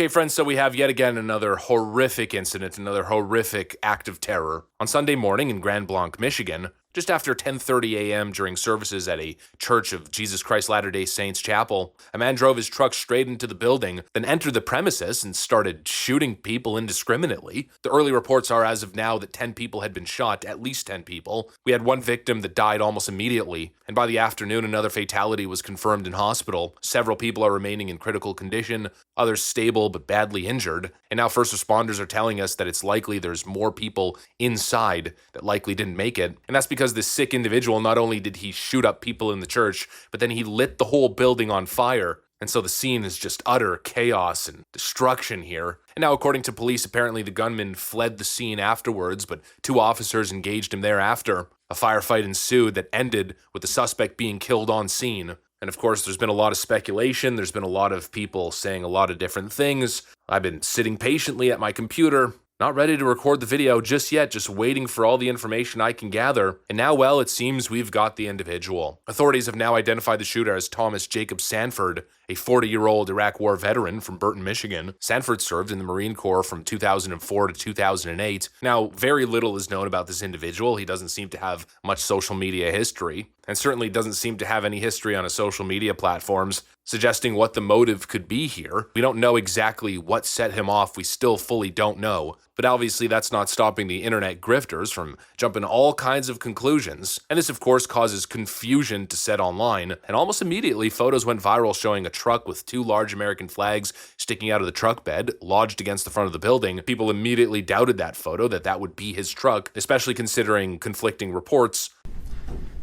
Okay, friends, so we have yet again another horrific incident, another horrific act of terror. On Sunday morning in Grand Blanc, Michigan, just after 10:30 a.m. during services at a Church of Jesus Christ Latter-day Saints chapel, a man drove his truck straight into the building, then entered the premises and started shooting people indiscriminately. The early reports are, as of now, that 10 people had been shot, at least 10 people. We had one victim that died almost immediately, and by the afternoon, another fatality was confirmed in hospital. Several people are remaining in critical condition, others stable but badly injured, and now first responders are telling us that it's likely there's more people inside that likely didn't make it, and that's because this sick individual, not only did he shoot up people in the church, but then he lit the whole building on fire. And so the scene is just utter chaos and destruction here. And now, according to police, apparently the gunman fled the scene afterwards, but 2 officers engaged him thereafter. A firefight ensued that ended with the suspect being killed on scene. And of course, there's been a lot of speculation. There's been a lot of people saying a lot of different things. I've been sitting patiently at my computer, not ready to record the video just yet, just waiting for all the information I can gather. And now, well, it seems we've got the individual. Authorities have now identified the shooter as Thomas Jacob Sanford, a 40-year-old Iraq War veteran from Burton, Michigan. Sanford served in the Marine Corps from 2004 to 2008. Now, very little is known about this individual. He doesn't seem to have much social media history, and certainly doesn't seem to have any history on his social media platforms, suggesting what the motive could be here. We don't know exactly what set him off. We still fully don't know. But obviously that's not stopping the internet grifters from jumping all kinds of conclusions. And this, of course, causes confusion to set online. And almost immediately, photos went viral showing a truck with 2 large American flags sticking out of the truck bed, lodged against the front of the building. People immediately doubted that photo, that would be his truck, especially considering conflicting reports.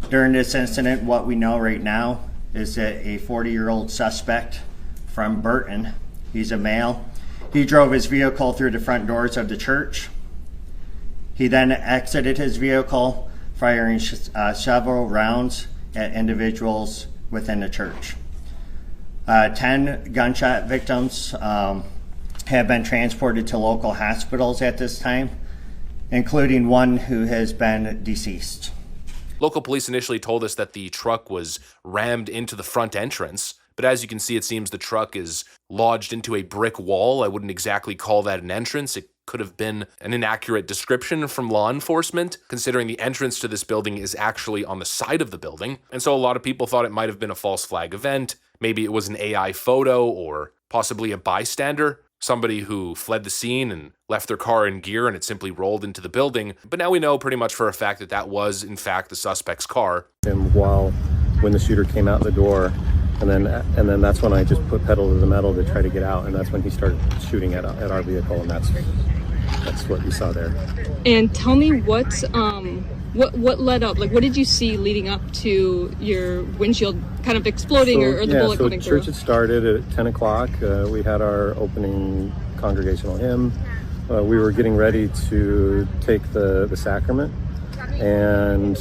During this incident, what we know right now is that a 40-year-old suspect from Burton, he's a male, he drove his vehicle through the front doors of the church. He then exited his vehicle, firing several rounds at individuals within the church. 10 gunshot victims have been transported to local hospitals at this time, including one who has been deceased. Local police initially told us that the truck was rammed into the front entrance, but as you can see, it seems the truck is lodged into a brick wall. I wouldn't exactly call that an entrance. It could have been an inaccurate description from law enforcement, considering the entrance to this building is actually on the side of the building. And so a lot of people thought it might have been a false flag event. Maybe it was an AI photo or possibly a bystander, somebody who fled the scene and left their car in gear and it simply rolled into the building. But now we know pretty much for a fact that that was, in fact, the suspect's car. And when the shooter came out the door, and then that's when I just put pedal to the metal to try to get out, and that's when he started shooting at our vehicle, and that's what you saw there. And tell me what led up, like what did you see leading up to your windshield kind of exploding or the bullet coming through? Church had started at 10 o'clock. We had our opening congregational hymn. We were getting ready to take the sacrament, and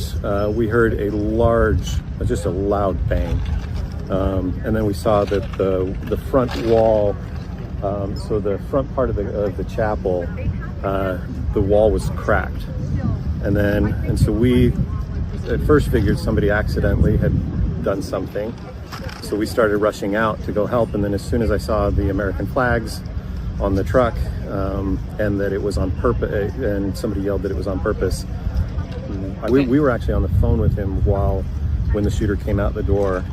we heard a loud bang. And then we saw that the front wall, so the front part of the chapel, the wall was cracked. And so we at first figured somebody accidentally had done something. So we started rushing out to go help. And then as soon as I saw the American flags on the truck, and that it was on purpose, and somebody yelled that it was on purpose, we were actually on the phone with him when the shooter came out the door.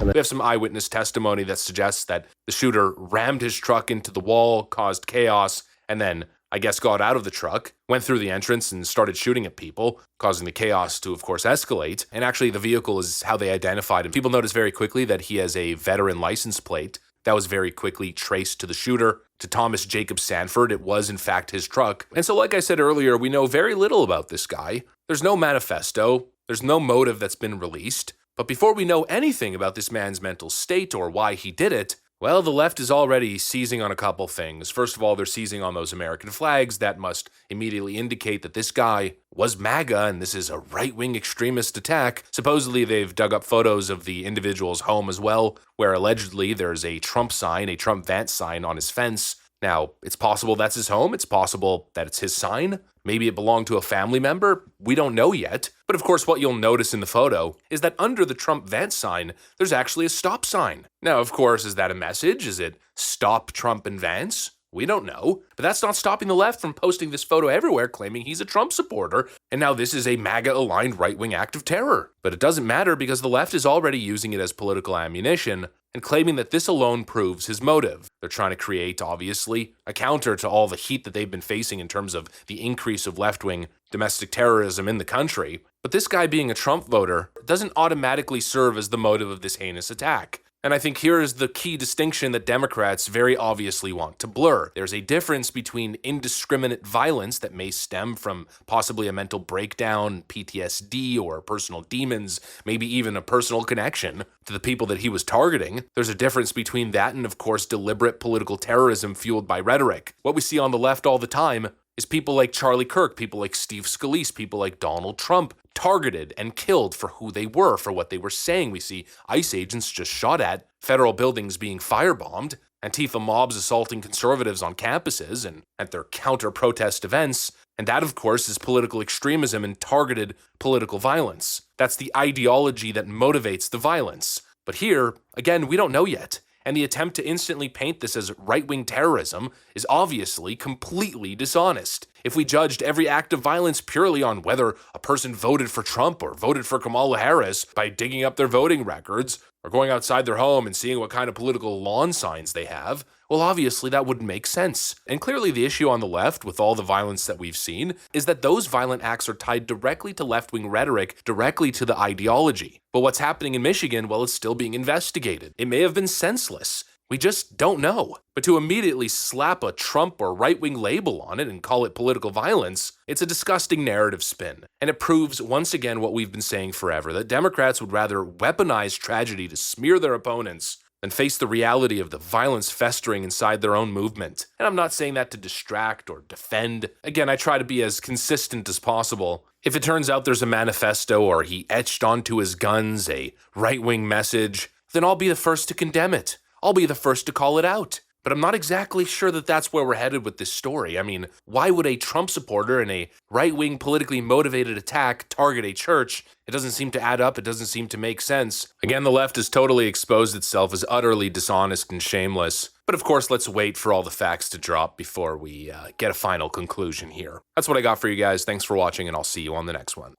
We have some eyewitness testimony that suggests that the shooter rammed his truck into the wall, caused chaos, and then, I guess, got out of the truck, went through the entrance and started shooting at people, causing the chaos to, of course, escalate. And actually, the vehicle is how they identified him. People noticed very quickly that he has a veteran license plate. That was very quickly traced to the shooter, to Thomas Jacob Sanford. It was, in fact, his truck. And so, like I said earlier, we know very little about this guy. There's no manifesto. There's no motive that's been released. But before we know anything about this man's mental state or why he did it, well, the left is already seizing on a couple things. First of all, they're seizing on those American flags. That must immediately indicate that this guy was MAGA and this is a right-wing extremist attack. Supposedly, they've dug up photos of the individual's home as well, where allegedly there's a Trump sign, a Trump Vance sign on his fence. Now, it's possible that's his home. It's possible that it's his sign. Maybe it belonged to a family member. We don't know yet. But of course, what you'll notice in the photo is that under the Trump Vance sign, there's actually a stop sign. Now, of course, is that a message? Is it stop Trump and Vance? We don't know, but that's not stopping the left from posting this photo everywhere claiming he's a Trump supporter, and now this is a MAGA-aligned right-wing act of terror. But it doesn't matter because the left is already using it as political ammunition and claiming that this alone proves his motive. They're trying to create, obviously, a counter to all the heat that they've been facing in terms of the increase of left-wing domestic terrorism in the country. But this guy being a Trump voter doesn't automatically serve as the motive of this heinous attack. And I think here is the key distinction that Democrats very obviously want to blur. There's a difference between indiscriminate violence that may stem from possibly a mental breakdown, PTSD, or personal demons, maybe even a personal connection to the people that he was targeting. There's a difference between that and, of course, deliberate political terrorism fueled by rhetoric. What we see on the left all the time is people like Charlie Kirk, people like Steve Scalise, people like Donald Trump targeted and killed for who they were, for what they were saying. We see ICE agents just shot at, federal buildings being firebombed, Antifa mobs assaulting conservatives on campuses and at their counter-protest events, and that, of course, is political extremism and targeted political violence. That's the ideology that motivates the violence. But here, again, we don't know yet. And the attempt to instantly paint this as right-wing terrorism is obviously completely dishonest. If we judged every act of violence purely on whether a person voted for Trump or voted for Kamala Harris by digging up their voting records or going outside their home and seeing what kind of political lawn signs they have, well, obviously that wouldn't make sense. And clearly the issue on the left, with all the violence that we've seen, is that those violent acts are tied directly to left-wing rhetoric, directly to the ideology. But what's happening in Michigan, well, it's still being investigated. It may have been senseless. We just don't know. But to immediately slap a Trump or right-wing label on it and call it political violence, it's a disgusting narrative spin. And it proves once again what we've been saying forever, that Democrats would rather weaponize tragedy to smear their opponents than face the reality of the violence festering inside their own movement. And I'm not saying that to distract or defend. Again, I try to be as consistent as possible. If it turns out there's a manifesto or he etched onto his guns a right-wing message, then I'll be the first to condemn it. I'll be the first to call it out. But I'm not exactly sure that that's where we're headed with this story. I mean, why would a Trump supporter in a right-wing politically motivated attack target a church? It doesn't seem to add up. It doesn't seem to make sense. Again, the left has totally exposed itself as utterly dishonest and shameless. But of course, let's wait for all the facts to drop before we get a final conclusion here. That's what I got for you guys. Thanks for watching, and I'll see you on the next one.